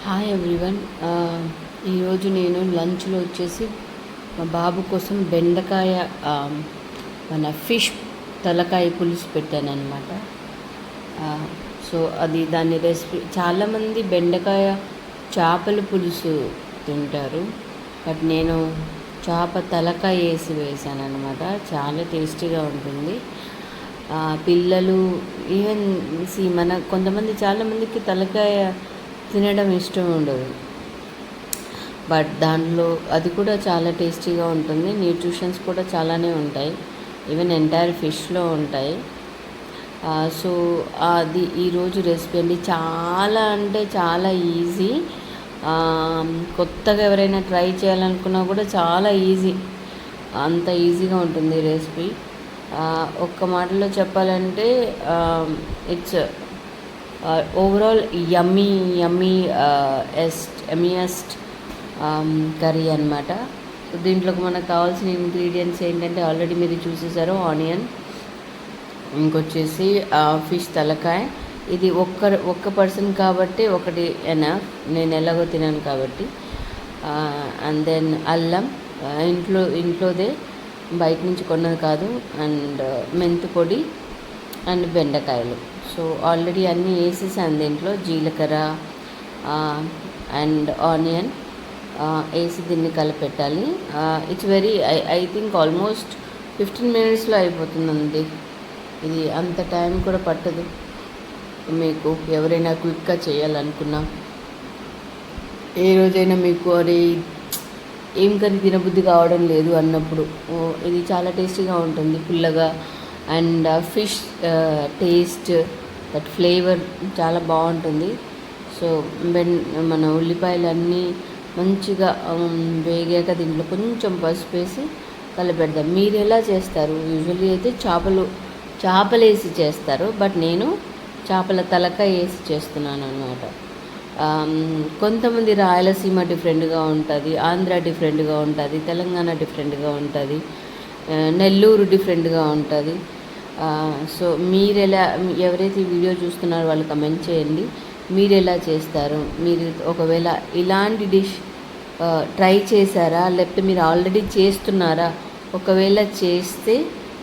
Hi everyone. ఈరోజు నేను లంచ్లో వచ్చేసి మా బాబు కోసం బెండకాయ మన ఫిష్ తలకాయ పులుసు పెట్టానమాట. సో అది దాని రెసిపీ చాలామంది బెండకాయ చేపల పులుసు తింటారు, బట్ నేను చేప తలకాయ వేసాను అనమాట. చాలా టేస్టీగా ఉంటుంది. పిల్లలు ఈవెన్ మన కొంతమంది చాలామందికి తలకాయ తినడం ఇష్టం ఉండదు, బట్ దాంట్లో అది కూడా చాలా టేస్టీగా ఉంటుంది. న్యూట్రిషన్స్ కూడా చాలానే ఉంటాయి, ఈవెన్ ఎంటైర్ ఫిష్లో ఉంటాయి. సో అది ఈరోజు రెసిపీ అండి. చాలా అంటే చాలా ఈజీ. కొత్తగా ఎవరైనా ట్రై చేయాలనుకున్నా కూడా చాలా ఈజీ, అంత ఈజీగా ఉంటుంది రెసిపీ. ఒక్క మాటలో చెప్పాలంటే ఇట్స్ ఓవరాల్ యమ్మీయెస్ట్ కర్రీ అనమాట. సో దీంట్లోకి మనకు కావాల్సిన ఇంగ్రీడియంట్స్ ఏంటంటే ఆల్రెడీ మీరు చూసేసారు. ఆనియన్, ఇంకొచ్చేసి ఫిష్ తలకాయ. ఇది ఒక్క పర్సన్ కాబట్టి ఒకటి ఎనఫ్, నేను ఎలాగో తినాను కాబట్టి. అండ్ దెన్ అల్లం, ఇంట్లోదే, బయట నుంచి కొన్నది కాదు. అండ్ మెంతి పొడి అండ్ బెండకాయలు. సో ఆల్రెడీ అన్నీ వేసేసాను దీంట్లో. జీలకర్ర అండ్ ఆనియన్ వేసి దీన్ని కలిపెట్టాలి. It's very I think almost 15 minutesలో అయిపోతుందండి. ఇది అంత టైం కూడా పట్టదు. మీకు ఎవరైనా క్విక్గా చేయాలనుకున్నా, ఏ రోజైనా మీకు అరే ఏం కర్రీ తినబుద్ధి కావడం లేదు అన్నప్పుడు ఇది చాలా టేస్టీగా ఉంటుంది, పుల్లగా. And fish taste, that flavour చాలా బాగుంటుంది. సో మన ఉల్లిపాయలు అన్నీ మంచిగా వేగాక దీంట్లో కొంచెం పసుపు వేసి కలిపెడదాం. మీరు ఎలా చేస్తారు? యూజువల్లీ అయితే చేపలు వేసి చేస్తారు, బట్ నేను చేపల తలకాయ వేసి చేస్తున్నాను అనమాట. కొంతమంది రాయలసీమ డిఫరెంట్గా ఉంటుంది, ఆంధ్ర డిఫరెంట్గా ఉంటుంది, తెలంగాణ డిఫరెంట్గా ఉంటుంది, నెల్లూరు డిఫరెంట్గా ఉంటుంది. సో ఎవరైతే ఈ వీడియో చూస్తున్నారో వాళ్ళు కమెంట్ చేయండి, మీరు ఎలా చేస్తారు? మీరు ఒకవేళ ఇలాంటి డిష్ ట్రై చేశారా, లేకపోతే మీరు ఆల్రెడీ చేస్తున్నారా? ఒకవేళ చేస్తే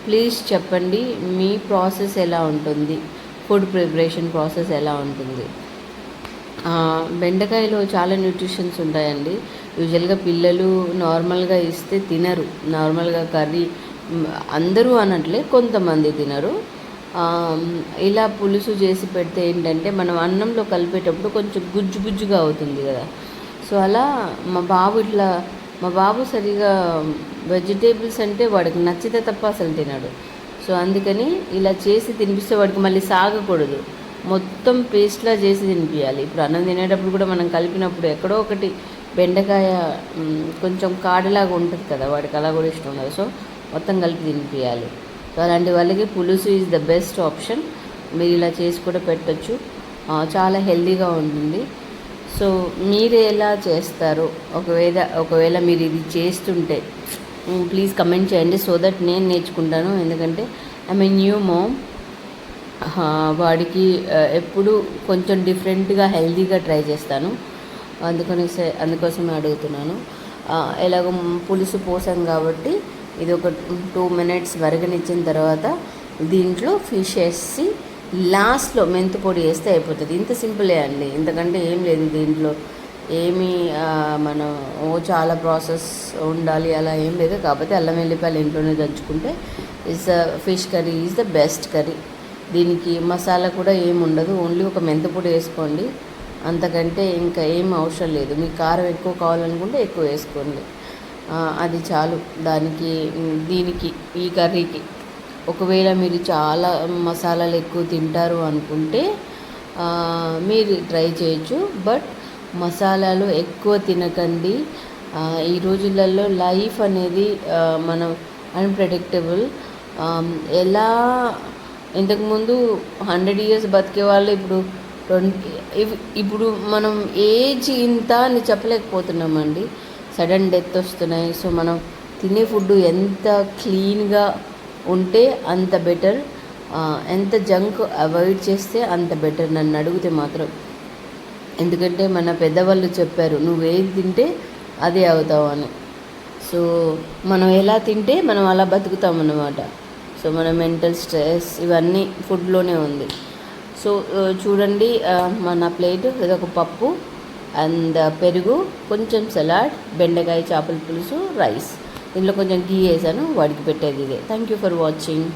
ప్లీజ్ చెప్పండి, మీ ప్రాసెస్ ఎలా ఉంటుంది, ఫుడ్ ప్రిపరేషన్ ప్రాసెస్ ఎలా ఉంటుంది. బెండకాయలో చాలా న్యూట్రిషన్స్ ఉంటాయండి. యూజువల్గా పిల్లలు నార్మల్గా ఇస్తే తినరు. నార్మల్గా కర్రీ అందరూ అనట్లే, కొంతమంది తినరు. ఇలా పులుసు చేసి పెడితే ఏంటంటే మనం అన్నంలో కలిపేటప్పుడు కొంచెం గుజ్జుగా అవుతుంది కదా. సో అలా మా బాబు సరిగా వెజిటేబుల్స్ అంటే వాడికి నచ్చితే తప్ప అసలు తినడు. సో అందుకని ఇలా చేసి తినిపిస్తే వాడికి మళ్ళీ సాగకూడదు, మొత్తం పేస్ట్లా చేసి తినిపించాలి. ఇప్పుడు అన్నం తినేటప్పుడు కూడా మనం కలిపినప్పుడు ఎక్కడో ఒకటి బెండకాయ కొంచెం కాడలాగా ఉంటుంది కదా, వాడికి అలా కూడా ఇష్టం ఉండదు. సో మొత్తం కలిపి తినిపించాలి. సో అలాంటి వాళ్ళకి పులుసు ఈజ్ ద బెస్ట్ ఆప్షన్. మీరు ఇలా చేసి కూడా పెట్టచ్చు, చాలా హెల్తీగా ఉంటుంది. సో మీరు ఎలా చేస్తారు? ఒకవేళ మీరు ఇది చేస్తుంటే ప్లీజ్ కమెంట్ చేయండి, సో దట్ నేను నేర్చుకుంటాను. ఎందుకంటే ఐ న్యూ మామ్, వాడికి ఎప్పుడు కొంచెం డిఫరెంట్గా హెల్తీగా ట్రై చేస్తాను, అందుకోసమే అడుగుతున్నాను. ఎలాగో పులుసు పోసాం కాబట్టి ఇది ఒక 2 minutes వరగనిచ్చిన తర్వాత దీంట్లో ఫిష్ వేసి లాస్ట్లో మెంతి పొడి వేస్తే అయిపోతుంది. ఇంత సింపులే అండి, ఇంతకంటే ఏం లేదు దీంట్లో. ఏమీ మనం చాలా ప్రాసెస్ ఉండాలి అలా ఏం లేదు. కాకపోతే అల్లం వెల్లిపాయలు ఇంట్లోనే దంచుకుంటే fish curry is the best curry. దీనికి మసాలా కూడా ఏమి ఉండదు, ఓన్లీ ఒక మెంతిపొడి వేసుకోండి, అంతకంటే ఇంకా ఏం అవసరం లేదు. మీకు కారం ఎక్కువ కావాలనుకుంటే ఎక్కువ వేసుకోండి, అది చాలు దీనికి ఈ కర్రీకి. ఒకవేళ మీరు చాలా మసాలాలు ఎక్కువ తింటారు అనుకుంటే మీరు ట్రై చేయొచ్చు, బట్ మసాలాలు ఎక్కువ తినకండి. ఈ రోజులలో లైఫ్ అనేది మనం అన్ప్రెడిక్టబుల్. ఎలా ఇంతకుముందు 100 years బతికే వాళ్ళు ఇప్పుడు మనం ఏజ్ ఇంత అని చెప్పలేకపోతున్నామండి, సడన్ డెత్ వస్తున్నాయి. సో మనం తినే ఫుడ్ ఎంత క్లీన్గా ఉంటే అంత బెటర్. ఎంత జంక్ అవాయిడ్ చేస్తే అంత బెటర్ నన్ను అడిగితే మాత్రం. ఎందుకంటే మన పెద్దవాళ్ళు చెప్పారు, నువ్వు ఏది తింటే అదే అవుతావు అని. సో మనం ఎలా తింటే మనం అలా బతుకుతాం అన్నమాట. సో మన మెంటల్ స్ట్రెస్ ఇవన్నీ ఫుడ్లోనే ఉంది. సో చూడండి, మన ప్లేట్ ఇదొక పప్పు అండ్ పెరుగు, కొంచెం సలాడ్, బెండకాయ చేపల పులుసు, రైస్. దీంట్లో కొంచెం ఘీ వేసాను, వాడికి పెట్టేది ఇదే. Thank you for watching.